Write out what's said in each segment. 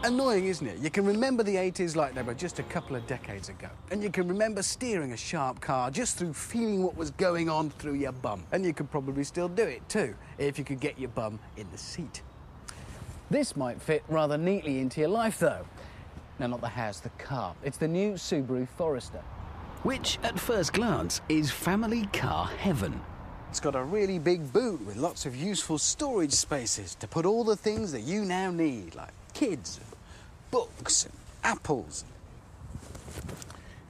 Annoying, isn't it? You can remember the 80s like they were just a couple of decades ago. And you can remember steering a sharp car just through feeling what was going on through your bum. And you could probably still do it too, if you could get your bum in the seat. This might fit rather neatly into your life though. No, not the house, the car. It's the new Subaru Forester. Which, at first glance, is family car heaven. It's got a really big boot with lots of useful storage spaces to put all the things that you now need, like kids, books, and apples.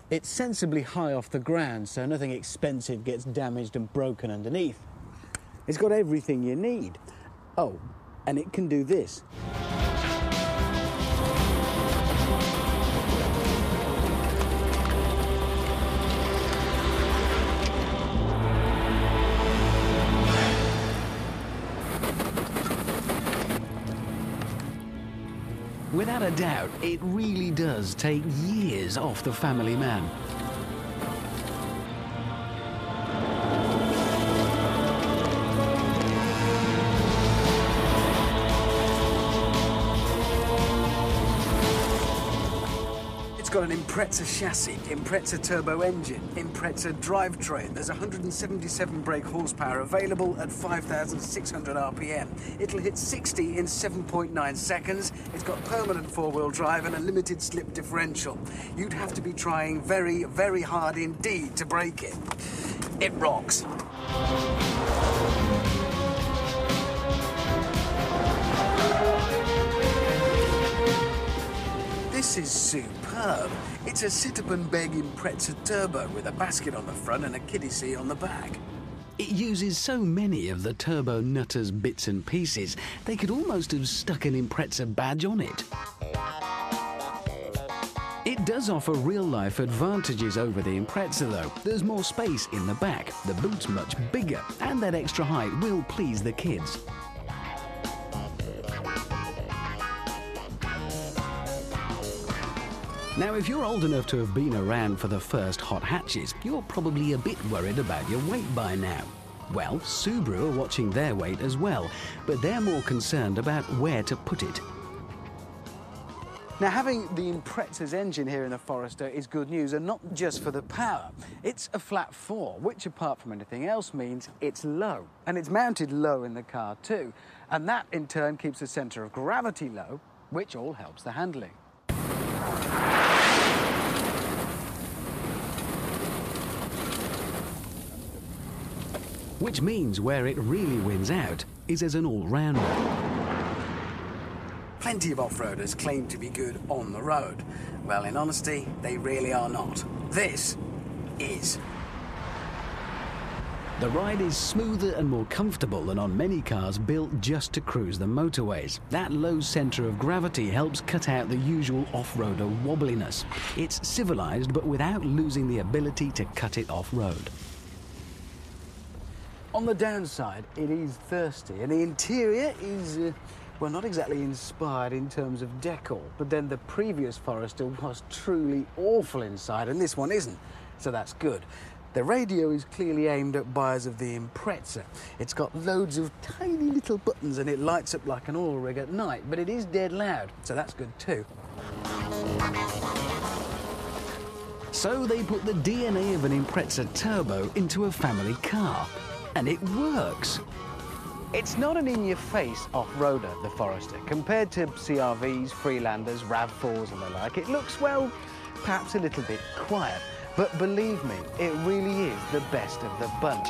It's sensibly high off the ground, so nothing expensive gets damaged and broken underneath. It's got everything you need. Oh, and it can do this. Without a doubt, it really does take years off the family man. It's got an Impreza chassis, Impreza turbo engine, Impreza drivetrain. There's 177 brake horsepower available at 5,600 RPM. It'll hit 60 in 7.9 seconds. It's got permanent four-wheel drive and a limited slip differential. You'd have to be trying very, very hard indeed to brake it. It rocks. This is superb. It's a sit-up-and-beg Impreza turbo with a basket on the front and a kiddie seat on the back. It uses so many of the turbo nutter's bits and pieces, they could almost have stuck an Impreza badge on it. It does offer real-life advantages over the Impreza though. There's more space in the back, the boot's much bigger, and that extra height will please the kids. Now, if you're old enough to have been around for the first hot hatches, you're probably a bit worried about your weight by now. Well, Subaru are watching their weight as well, but they're more concerned about where to put it. Now, having the Impreza's engine here in the Forester is good news, and not just for the power. It's a flat 4, which apart from anything else means it's low. And it's mounted low in the car too. And that in turn keeps the centre of gravity low, which all helps the handling. Which means where it really wins out is as an all-rounder. Plenty of off-roaders claim to be good on the road. Well, in honesty, they really are not. This is. The ride is smoother and more comfortable than on many cars built just to cruise the motorways. That low centre of gravity helps cut out the usual off-roader wobbliness. It's civilised, but without losing the ability to cut it off-road. On the downside, it is thirsty, and the interior is, well, not exactly inspired in terms of decor, but then the previous Forester was truly awful inside, and this one isn't, so that's good. The radio is clearly aimed at buyers of the Impreza. It's got loads of tiny little buttons and it lights up like an oil rig at night, but it is dead loud, so that's good too. So they put the DNA of an Impreza turbo into a family car. And it works. It's not an in-your-face off-roader, the Forester. Compared to CRVs, Freelanders, RAV4s and the like, it looks, well, perhaps a little bit quiet. But believe me, it really is the best of the bunch.